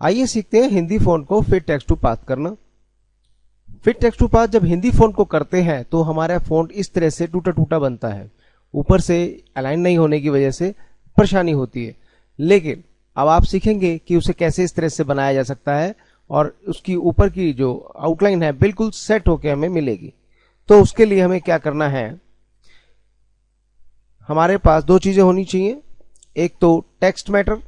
आइए सीखते हैं हिंदी फॉन्ट को फिट टेक्स्ट टू पाथ करना। फिट टेक्स्ट टू पाथ जब हिंदी फॉन्ट को करते हैं तो हमारा फॉन्ट इस तरह से टूटा टूटा बनता है, ऊपर से अलाइन नहीं होने की वजह से परेशानी होती है। लेकिन अब आप सीखेंगे कि उसे कैसे इस तरह से बनाया जा सकता है और उसकी ऊपर की जो आउटलाइन है बिल्कुल सेट होकर हमें मिलेगी। तो उसके लिए हमें क्या करना है, हमारे पास दो चीजें होनी चाहिए, एक तो टेक्स्ट मैटर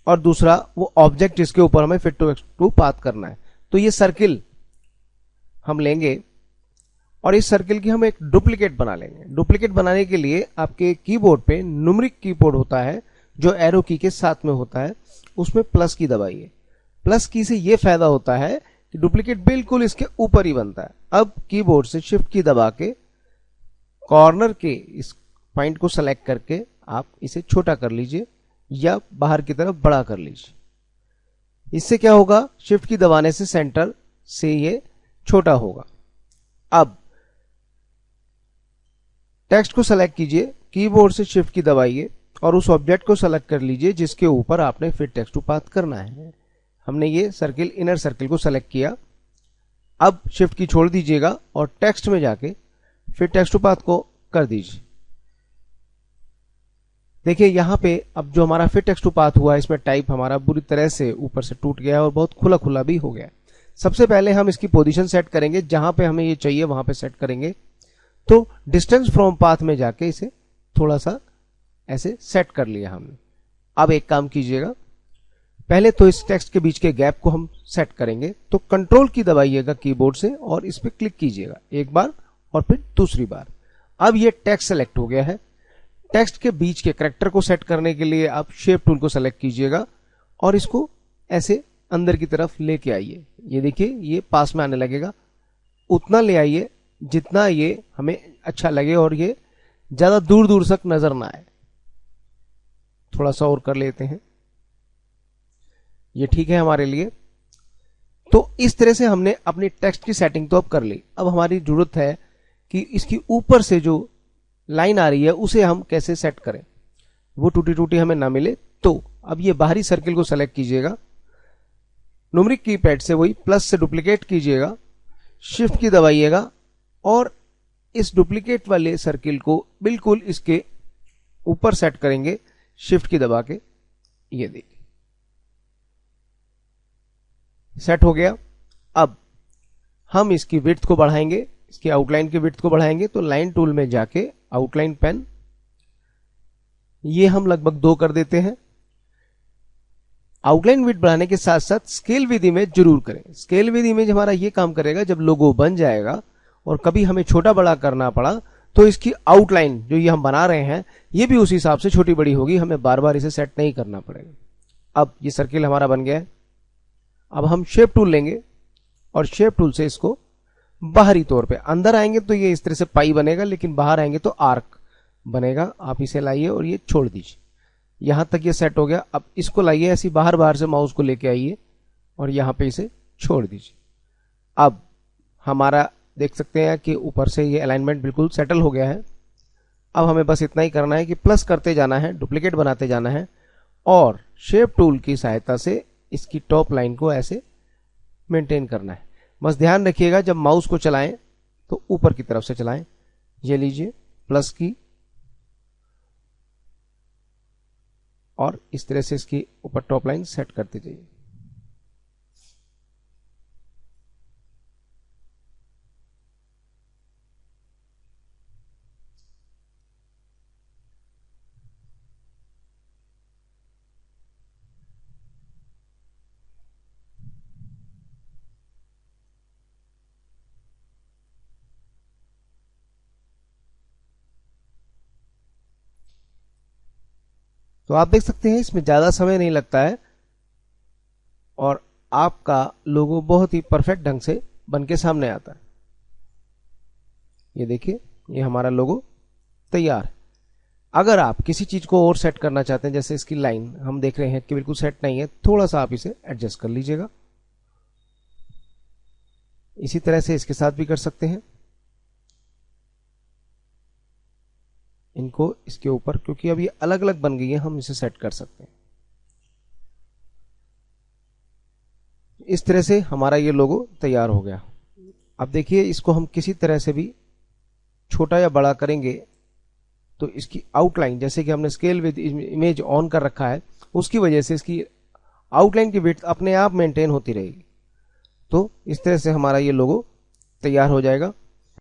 और दूसरा वो ऑब्जेक्ट जिसके ऊपर हमें फिट टू पाथ करना है। तो ये सर्किल हम लेंगे और इस सर्किल की हम एक डुप्लीकेट बना लेंगे। डुप्लीकेट बनाने के लिए आपके कीबोर्ड पे न्यूमेरिक कीबोर्ड होता है जो एरो की के साथ में होता है, उसमें प्लस की दबाइए। प्लस की से ये फायदा होता है कि डुप्लीकेट बिल्कुल इसके ऊपर ही बनता है। अब कीबोर्ड से शिफ्ट की दबा के कॉर्नर के इस पॉइंट को सेलेक्ट करके आप इसे छोटा कर लीजिए या बाहर की तरफ बड़ा कर लीजिए। इससे क्या होगा, शिफ्ट की दबाने से सेंटर से ये छोटा होगा। अब टेक्स्ट को सेलेक्ट कीजिए, कीबोर्ड से शिफ्ट की दबाइए और उस ऑब्जेक्ट को सेलेक्ट कर लीजिए जिसके ऊपर आपने फिट टेक्स्ट टू पाथ करना है। हमने ये सर्किल, इनर सर्किल को सेलेक्ट किया। अब शिफ्ट की छोड़ दीजिएगा और टेक्स्ट में जाके फिट टेक्स्ट टू पाथ को कर दीजिए। देखिए यहां पे अब जो हमारा फिट टेक्स्ट टू पाथ हुआ, इसमें टाइप हमारा बुरी तरह से ऊपर से टूट गया और बहुत खुला खुला भी हो गया। सबसे पहले हम इसकी पोजीशन सेट करेंगे, जहां पे हमें ये चाहिए वहां पे सेट करेंगे। तो डिस्टेंस फ्रॉम पाथ में जाके इसे थोड़ा सा ऐसे सेट कर लिया हमने। अब एक काम कीजिएगा, पहले तो इस टेक्स्ट के बीच के गैप को हम सेट करेंगे। तो कंट्रोल की दबाइएगा कीबोर्ड से और इस पे क्लिक कीजिएगा एक बार और फिर दूसरी बार। अब ये टेक्स्ट सेलेक्ट हो गया है। टेक्स्ट के बीच के कैरेक्टर को सेट करने के लिए आप शेप टूल को सेलेक्ट कीजिएगा और इसको ऐसे अंदर की तरफ लेके आइए। ये देखिए ये पास में आने लगेगा, उतना ले आइए जितना ये हमें अच्छा लगे और ये ज्यादा दूर दूर तक नजर ना आए। थोड़ा सा और कर लेते हैं, ये ठीक है हमारे लिए। तो इस तरह से हमने अपनी टेक्स्ट की सेटिंग तो अब कर ली। अब हमारी जरूरत है कि इसकी ऊपर से जो लाइन आ रही है उसे हम कैसे सेट करें, वो टूटी टूटी हमें ना मिले। तो अब ये बाहरी सर्किल को सेलेक्ट कीजिएगा, न्यूमेरिक कीपैड से वही प्लस से डुप्लीकेट कीजिएगा, शिफ्ट की दबाइएगा और इस डुप्लीकेट वाले सर्किल को बिल्कुल इसके ऊपर सेट करेंगे शिफ्ट की दबा के। ये देखिए सेट हो गया। अब हम इसकी विड्थ को बढ़ाएंगे, इसकी आउटलाइन की विड्थ को बढ़ाएंगे। तो लाइन टूल में जाके आउटलाइन पेन, ये हम लगभग 2 कर देते हैं। आउटलाइन विड्थ बढ़ाने के साथ साथ स्केल विद इमेज जरूर करें। स्केल विद इमेज हमारा ये काम करेगा, जब लोगो बन जाएगा और कभी हमें छोटा बड़ा करना पड़ा तो इसकी आउटलाइन जो ये हम बना रहे हैं ये भी उस हिसाब से छोटी बड़ी होगी, हमें बार बार इसे सेट नहीं करना पड़ेगा। अब ये सर्किल हमारा बन गया है। अब हम शेप टूल लेंगे और शेप टूल से इसको बाहरी तौर पे, अंदर आएंगे तो ये इस तरह से पाई बनेगा, लेकिन बाहर आएंगे तो आर्क बनेगा। आप इसे लाइए और ये छोड़ दीजिए, यहां तक ये सेट हो गया। अब इसको लाइए ऐसी बाहर बाहर से माउस को लेके आइए और यहां पे इसे छोड़ दीजिए। अब हमारा देख सकते हैं कि ऊपर से ये अलाइनमेंट बिल्कुल सेटल हो गया है। अब हमें बस इतना ही करना है कि प्लस करते जाना है, डुप्लीकेट बनाते जाना है और शेप टूल की सहायता से इसकी टॉप लाइन को ऐसे मेंटेन करना है। बस ध्यान रखिएगा जब माउस को चलाएं तो ऊपर की तरफ से चलाएं। ये लीजिए प्लस की और इस तरह से इसकी ऊपर टॉप लाइन सेट करते जाइए। तो आप देख सकते हैं इसमें ज्यादा समय नहीं लगता है और आपका लोगो बहुत ही परफेक्ट ढंग से बन के सामने आता है। ये देखिए ये हमारा लोगो तैयार है। अगर आप किसी चीज को और सेट करना चाहते हैं, जैसे इसकी लाइन हम देख रहे हैं कि बिल्कुल सेट नहीं है, थोड़ा सा आप इसे एडजस्ट कर लीजिएगा। इसी तरह से इसके साथ भी कर सकते हैं। इनको इसके ऊपर, क्योंकि अब ये अलग अलग बन गई है, हम इसे सेट कर सकते हैं। इस तरह से हमारा ये लोगो तैयार हो गया। अब देखिए इसको हम किसी तरह से भी छोटा या बड़ा करेंगे तो इसकी आउटलाइन, जैसे कि हमने स्केल विद इमेज ऑन कर रखा है, उसकी वजह से इसकी आउटलाइन की विड्थ अपने आप मेंटेन होती रहेगी। तो इस तरह से हमारा ये लोगो तैयार हो जाएगा।